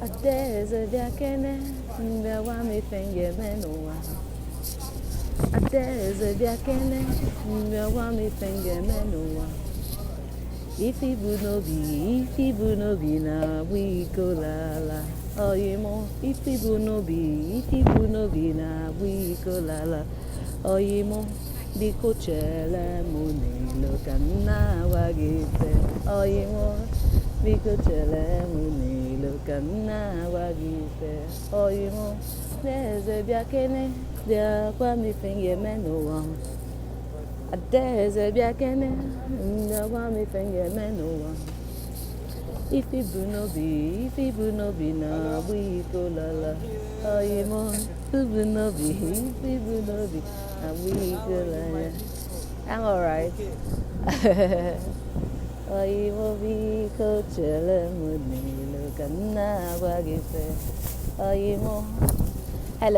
Adaeze bịakene mbịawa m ife m ga-eme n'ụwa. Adaeze bịakene mbịawa m ife m ga-eme n'ụwa. Ife ibu n'obi na-agba iko lala. Oyimo ife ibu n'obi na-agba iko lala. Oyimo biko chere m n'ilo ka m na-agwa gị ife. Oyimo biko chere m n'ilo ka m na-agwa gị ife. Oyimo Adaeze bịakene bịakwa m ife m ga-eme n'ụwa. Adaeze bịakene bịakwa m ife m ga-eme n'ụwa. Ife ibu n'obi na-agba iko lala. Oyimo ife ibu n'obi na-agba iko lala. I'm alright. Oyimo biko chere m n'ilo ka m na-agwa gị ife. Oyimo